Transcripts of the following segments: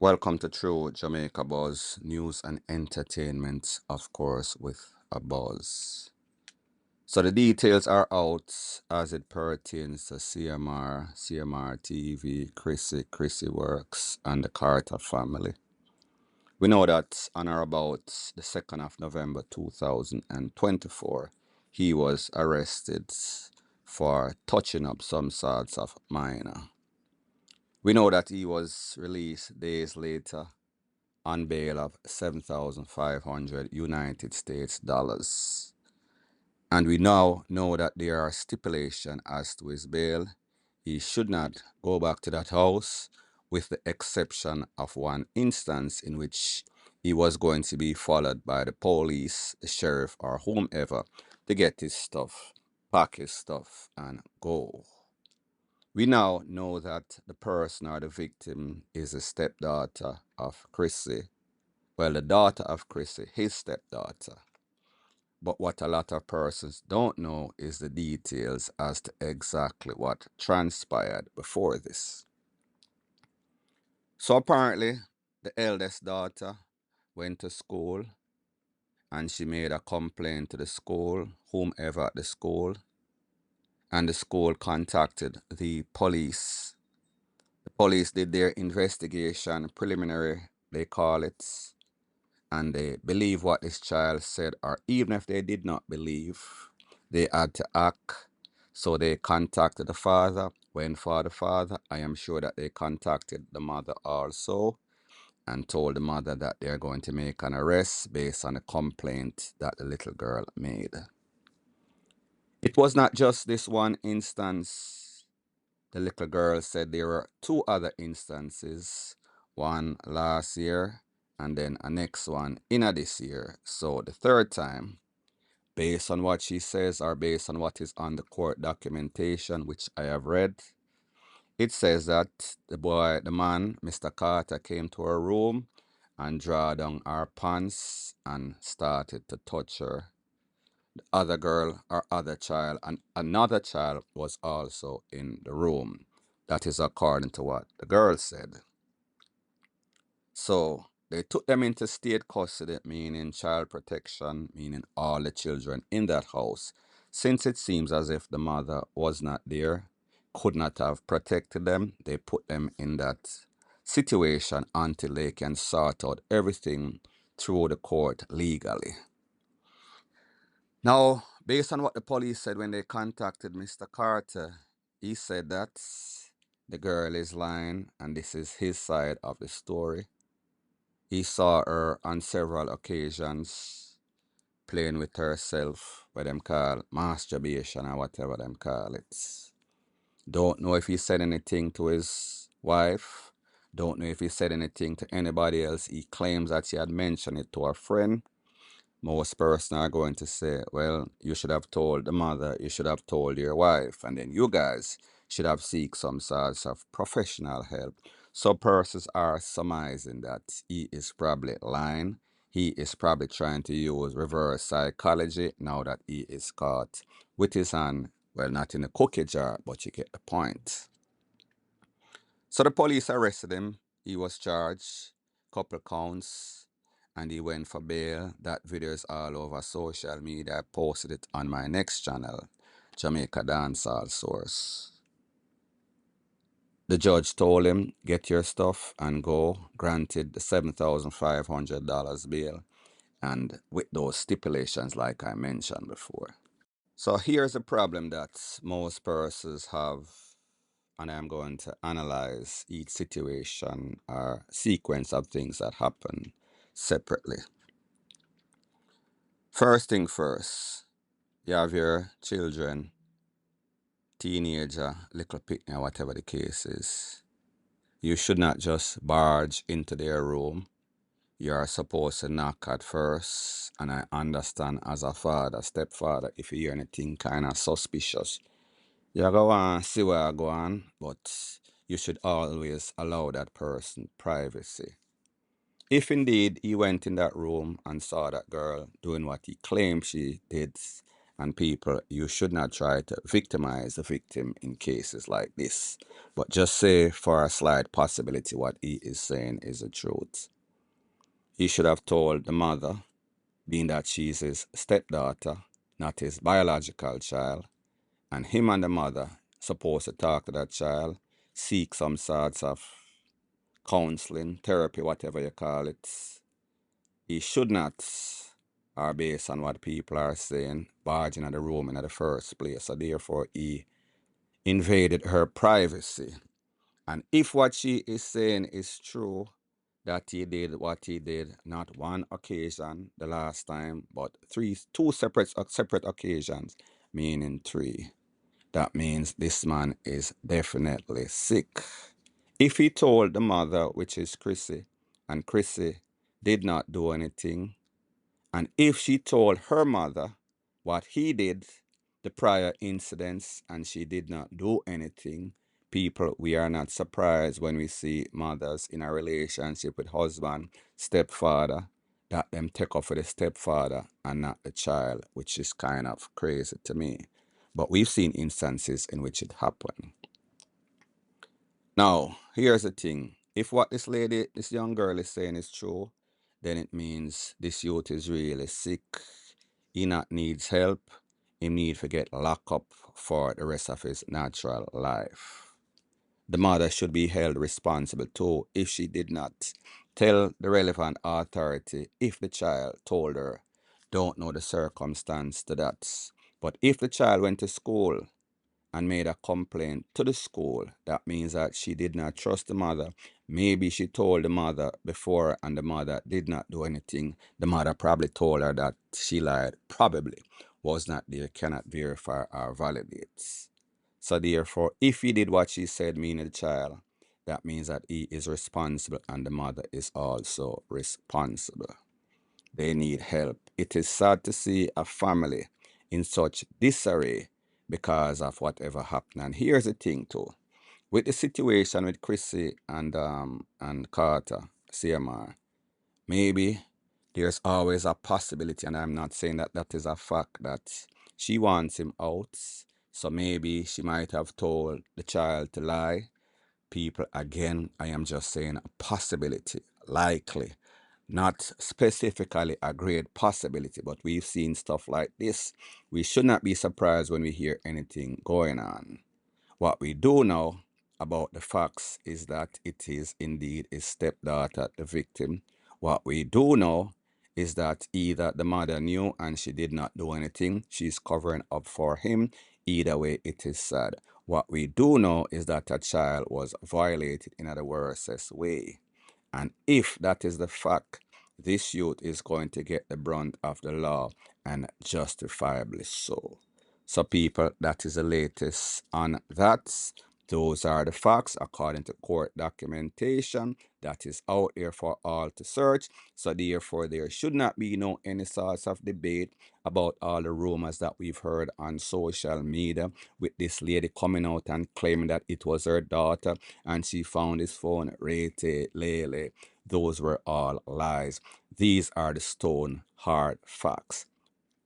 Welcome to True Jamaica Buzz, news and entertainment, of course, with a buzz. So the details are out as it pertains to CMR TV, Crissy Works, and the Carter family. We know that on or about the 2nd of November 2024, he was arrested for touching up some sorts of minor. We know that he was released days later on bail of 7,500 United States dollars. And we now know that there are stipulations as to his bail. He should not go back to that house, with the exception of one instance in which he was going to be followed by the police, the sheriff, or whomever to get his stuff, pack his stuff, and go. We now know that the person or the victim is a stepdaughter of Crissy. Well, the daughter of Crissy, his stepdaughter. But what a lot of persons don't know is the details as to exactly what transpired before this. So apparently, the eldest daughter went to school and she made a complaint to the school, whomever at the school, and the school contacted the police. The police did their investigation, preliminary, they call it, and they believe what this child said, or even if they did not believe, they had to act. So they contacted the father. Went for the father. I am sure that they contacted the mother also and told the mother that they're going to make an arrest based on a complaint that the little girl made. It was not just this one instance. The little girl said there were two other instances, one last year and then a next one in this year. So the third time, based on what she says or based on what is on the court documentation, which I have read, it says that the man, Mr. Carter, came to her room and draw down her pants and started to touch her. The other girl or other child and another child was also in the room. That is according to what the girl said. So they took them into state custody, meaning child protection, meaning all the children in that house, since it seems as if the mother was not there, could not have protected them. They put them in that situation until they can sort out everything through the court legally. Now, based on what the police said when they contacted Mr. Carter, he said that the girl is lying and this is his side of the story. He saw her on several occasions playing with herself, what them call masturbation or whatever them call it. Don't know if he said anything to his wife. Don't know if he said anything to anybody else. He claims that he had mentioned it to a friend. Most persons are going to say, well, you should have told the mother, you should have told your wife, and then you guys should have seek some sorts of professional help. So persons are surmising that he is probably lying. He is probably trying to use reverse psychology now that he is caught with his hand, well, not in a cookie jar, but you get the point. So the police arrested him. He was charged, couple counts, and he went for bail. That video is all over social media. I posted it on my next channel, Jamaica Dancehall Source. The judge told him, get your stuff and go, granted the $7,500 bail, and with those stipulations like I mentioned before. So here's a problem that most persons have, and I'm going to analyze each situation or sequence of things that happen separately. First thing first, you have your children, teenager, little picnic, whatever the case is. You should not just barge into their room. You are supposed to knock at first, and I understand as a father, stepfather, if you hear anything kind of suspicious, you go on, see where I go on, but you should always allow that person privacy. If indeed he went in that room and saw that girl doing what he claimed she did, And people, you should not try to victimize the victim in cases like this. But just say for a slight possibility what he is saying is the truth. He should have told the mother, being that she's his stepdaughter, not his biological child, and him and the mother supposed to talk to that child, seek some sorts of counseling, therapy, whatever you call it. He should not, or based on what people are saying, barge into the room in the first place. So therefore, he invaded her privacy. And if what she is saying is true, that he did what he did, not one occasion, the last time, but two separate occasions, meaning three. That means this man is definitely sick. If he told the mother, which is Crissy, and Crissy did not do anything, and if she told her mother what he did, the prior incidents, and she did not do anything, people, we are not surprised when we see mothers in a relationship with husband, stepfather, that them take off with the stepfather and not the child, which is kind of crazy to me. But we've seen instances in which it happened. Now, here's the thing. If what this young girl is saying is true, then it means this youth is really sick. He not needs help. He need to get locked up for the rest of his natural life. The mother should be held responsible too if she did not tell the relevant authority if the child told her. Don't know the circumstance to that. But if the child went to school and made a complaint to the school, that means that she did not trust the mother. Maybe she told the mother before and the mother did not do anything. The mother probably told her that she lied. Probably was not there, cannot verify or validate. So therefore, if he did what she said, meaning the child, that means that he is responsible and the mother is also responsible. They need help. It is sad to see a family in such disarray because of whatever happened. And here's the thing too. With the situation with Crissy and Carter, CMR, maybe there's always a possibility, and I'm not saying that that is a fact, that she wants him out. So maybe she might have told the child to lie. People, again, I am just saying a possibility, likely, not specifically a great possibility, but we've seen stuff like this. We should not be surprised when we hear anything going on. What we do know about the facts is that it is indeed his stepdaughter, the victim. What we do know is that either the mother knew and she did not do anything, she's covering up for him. Either way, it is sad. What we do know is that a child was violated in a worst way. And if that is the fact, this youth is going to get the brunt of the law, and justifiably so. So people, that is the latest on that. Those are the facts according to court documentation that is out there for all to search. So therefore, there should not be no any sorts of debate about all the rumors that we've heard on social media with this lady coming out and claiming that it was her daughter and she found his phone, Rete Lele. Those were all lies. These are the stone hard facts,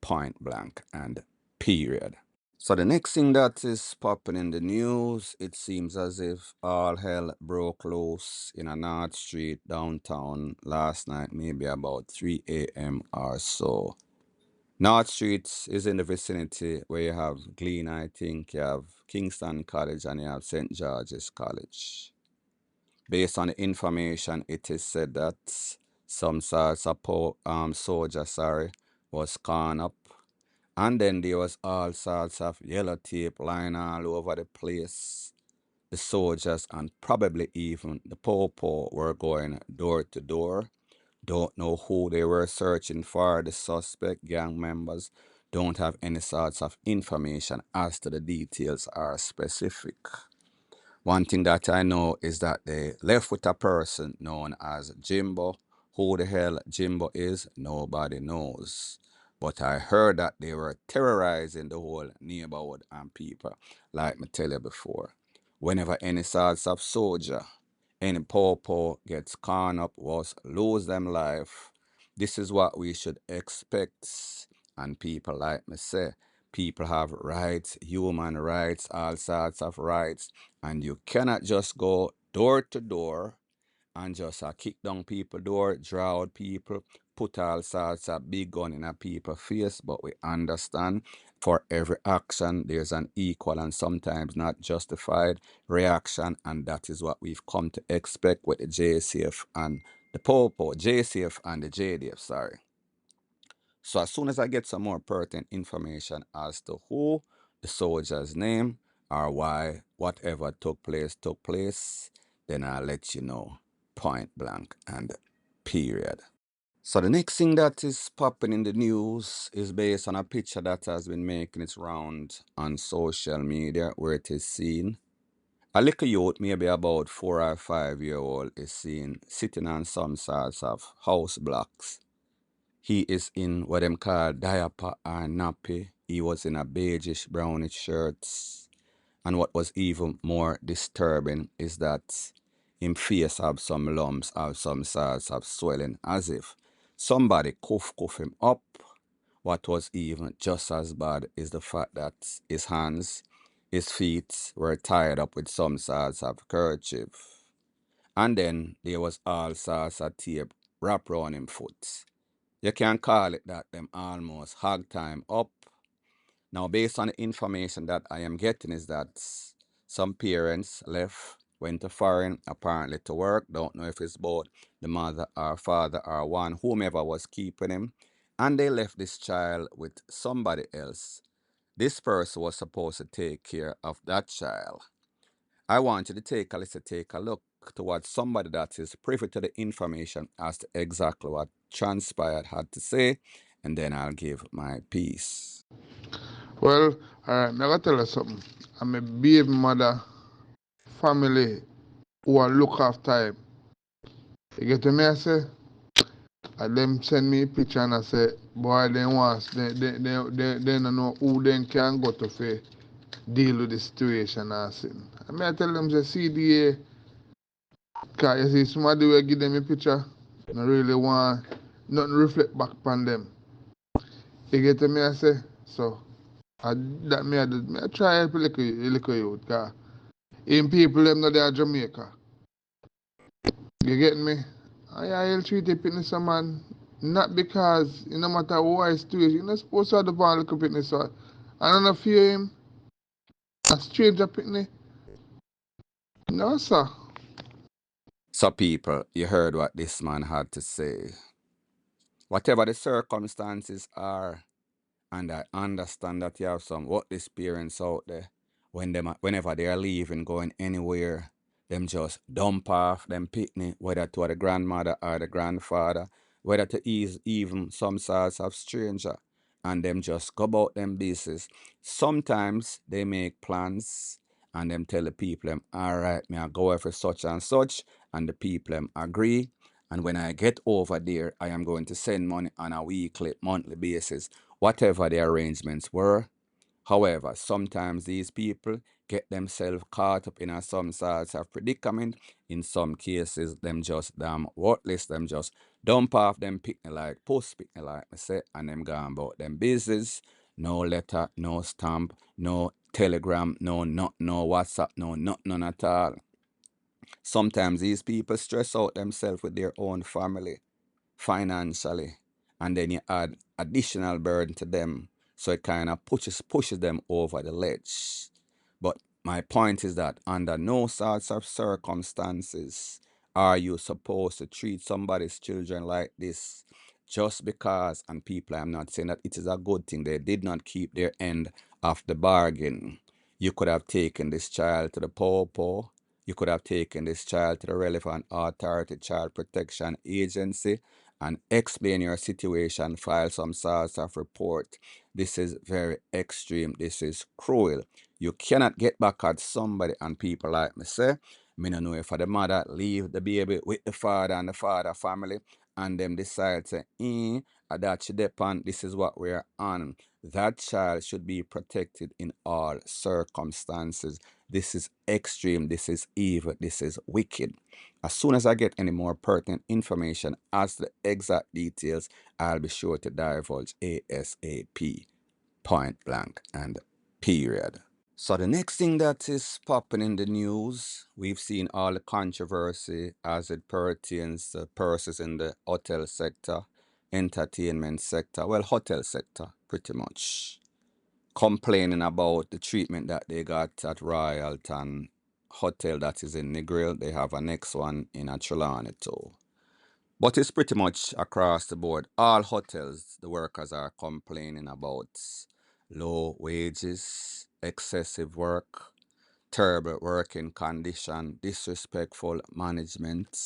point blank and period. So the next thing that is popping in the news, it seems as if all hell broke loose in a North Street downtown last night, maybe about 3 a.m. or so. North Street is in the vicinity where you have Glen, I think, you have Kingston College, and you have St. George's College. Based on the information, it is said that some sorts of soldier, was gone up. And then there was all sorts of yellow tape lying all over the place. The soldiers and probably even the popo were going door to door. Don't know who they were searching for. The suspect gang members don't have any sorts of information as to the details are specific. One thing that I know is that they left with a person known as Jimbo. Who the hell Jimbo is, nobody knows. But I heard that they were terrorizing the whole neighborhood and people, like me tell you before. Whenever any sorts of soldier, any popo gets caught up, was lose them life, this is what we should expect. And people like me say, People have rights, human rights, all sorts of rights, and you cannot just go door to door and just kick down people door, draw out people, put all sorts of big gun in a people's face. But we understand for every action there's an equal and sometimes not justified reaction, and that is what we've come to expect with the JCF and the Popo, JCF and the JDF, sorry. So as soon as I get some more pertinent information as to who the soldier's name or why whatever took place, then I'll let you know point blank and period. So the next thing that is popping in the news is based on a picture that has been making its round on social media where it is seen. A little youth, maybe about 4 or 5 year old, is seen sitting on some sorts of house blocks. He is in what them call diaper or nappy. He was in a beigeish brownish shirt. And what was even more disturbing is that him face have some lumps, have some sorts of swelling, as if somebody cuff him up. What was even just as bad is the fact that his hands, his feet were tied up with some sorts of kerchief. And then there was all sorts of tape wrapped around him foot. You can call it that them almost hog time up. Now, based on the information that I am getting is that some parents left, went to foreign, apparently to work. Don't know if it's both the mother or father or one, whomever was keeping him. And they left this child with somebody else. This person was supposed to take care of that child. I want you to take a look towards somebody that is privy to the information as to exactly what transpired had to say, and then I'll give my piece. Well, alright, me I gotta tell you something. I'm a baby mother family who are look after him. You get me I say? And them send me a picture and I say, boy, they want they don't know who they can go to for deal with the situation and thing. I mean I tell them say CDA, cause you see somebody will give them a picture, not really want nothing reflect back upon them. You get me I say? So that me I do me I try help a little youth, cause in people them not there Jamaica. You get me? I'll treat the fitness man not because no matter what I do, you're not supposed to have the ball little fitness so I don't fear him. A stranger fitness. No sir. So, people, you heard what this man had to say. Whatever the circumstances are, and I understand that you have some worthless parents out there. Whenever they are leaving, going anywhere, them just dump off them picnic, whether to the grandmother or the grandfather, whether to ease even some sorts of stranger, and them just go about them business. Sometimes they make plans and them tell the people them, all right, me I go for such and such, and the people them agree. And when I get over there, I am going to send money on a weekly, monthly basis, whatever the arrangements were. However, sometimes these people get themselves caught up in some sorts of predicament. In some cases, them just damn worthless, them just dump off them picnic like post picnic like I say, and them gone about them business. No letter, no stamp, no telegram, no WhatsApp, none at all. Sometimes these people stress out themselves with their own family financially, and then you add additional burden to them, so it kind of pushes them over the ledge. But my point is that under no sorts of circumstances are you supposed to treat somebody's children like this, just because, and people, I'm not saying that it is a good thing, they did not keep their end of the bargain. You could have taken this child to the popo. You could have taken this child to the relevant authority, child protection agency, and explain your situation, file some sorts of report. This is very extreme. This is cruel. You cannot get back at somebody, and people like me say, me no know if the mother leave the baby with the father and the father family, and them decide to, that she depend, this is what we're on. That child should be protected in all circumstances. This is extreme, this is evil, this is wicked. As soon as I get any more pertinent information as the exact details, I'll be sure to divulge ASAP. Point blank and period. So the next thing that is popping in the news, we've seen all the controversy as it pertains to persons in the hotel sector, entertainment sector, well, hotel sector, pretty much, complaining about the treatment that they got at Royalton Hotel that is in Negril. They have a next one in a Trelawney too. But it's pretty much across the board. All hotels, the workers are complaining about low wages, excessive work, terrible working condition, disrespectful management.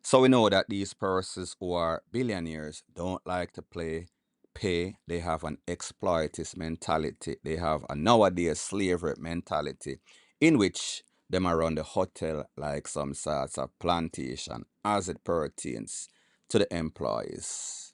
So we know that these persons who are billionaires don't like to pay. They have an exploitist mentality. They have a nowadays slavery mentality in which them are run the hotel like some sorts of plantation as it pertains to the employees.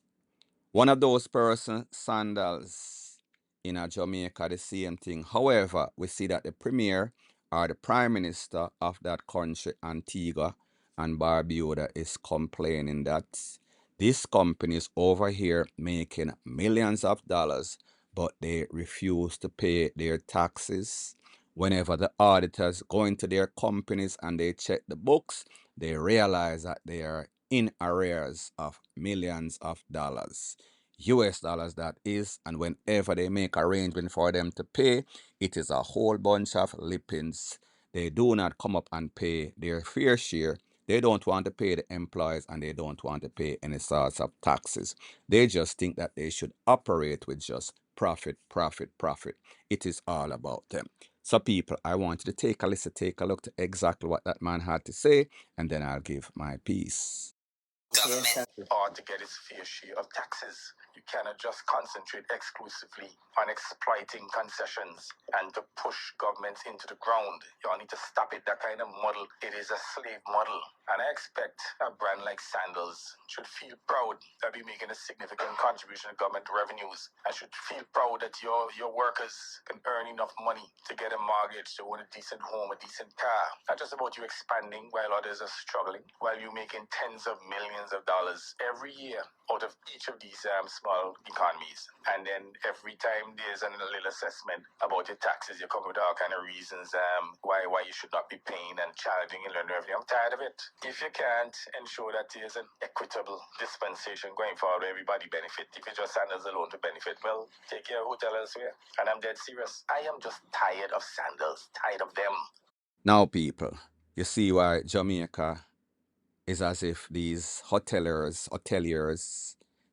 One of those persons, Sandals, in a Jamaica, the same thing. However, we see that the premier or the prime minister of that country, Antigua and Barbuda, is complaining that these companies over here making millions of dollars, but they refuse to pay their taxes. Whenever the auditors go into their companies and they check the books, they realize that they are in arrears of millions of dollars. US dollars that is, and whenever they make arrangement for them to pay, it is a whole bunch of lippings. They do not come up and pay their fair share. They don't want to pay the employees and they don't want to pay any sorts of taxes. They just think that they should operate with just profit, profit, profit. It is all about them. So people, I want you to take a listen, take a look to exactly what that man had to say, and then I'll give my piece. Government ought to get its fair share of taxes. You cannot just concentrate exclusively on exploiting concessions and to push governments into the ground. You all need to stop it. That kind of model, it is a slave model. And I expect a brand like Sandals should feel proud that we're making a significant contribution to government revenues and should feel proud that your workers can earn enough money to get a mortgage, to own a decent home, a decent car. Not just about you expanding while others are struggling, while you're making tens of millions of dollars every year out of each of these small economies. And then every time there's a little assessment about your taxes, you come with all kind of reasons why you should not be paying and charging and learning revenue. I'm tired of it. If you can't ensure that there's an equitable dispensation going forward where everybody benefit, if it's just Sandals alone to benefit, well, take your hotel elsewhere. And I'm dead serious. I am just tired of Sandals, tired of them. Now, people, you see why Jamaica is as if these hoteliers,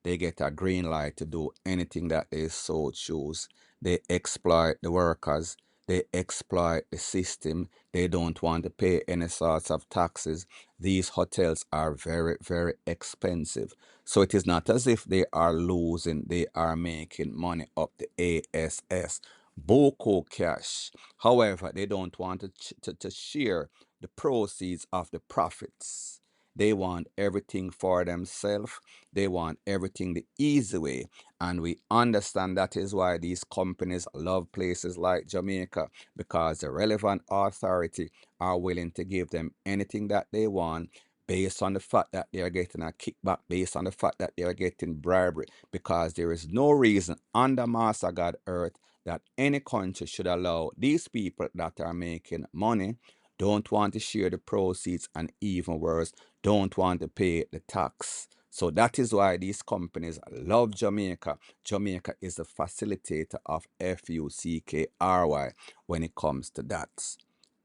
they get a green light to do anything that they so choose. They exploit the workers. They exploit the system. They don't want to pay any sorts of taxes. These hotels are very, very expensive. So it is not as if they are losing. They are making money up the ASS. Boko cash. However, they don't want to share the proceeds of the profits. They want everything for themselves. They want everything the easy way. And we understand that is why these companies love places like Jamaica, because the relevant authority are willing to give them anything that they want based on the fact that they are getting a kickback, based on the fact that they are getting bribery, because there is no reason under Master God Earth that any country should allow these people that are making money, don't want to share the proceeds, and even worse, don't want to pay the tax. So that is why these companies love Jamaica. Jamaica is the facilitator of FUCKRY when it comes to that.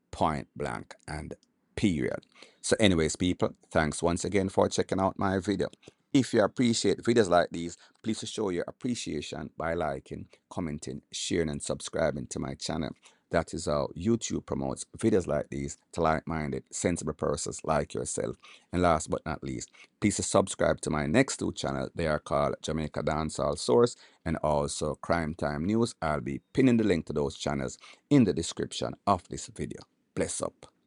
Point blank and period. So anyways, people, thanks once again for checking out my video. If you appreciate videos like these, please show your appreciation by liking, commenting, sharing, and subscribing to my channel. That is how YouTube promotes videos like these to like-minded, sensible persons like yourself. And last but not least, please subscribe to my next two channels. They are called Jamaica Dancehall Source and also Crime Time News. I'll be pinning the link to those channels in the description of this video. Bless up.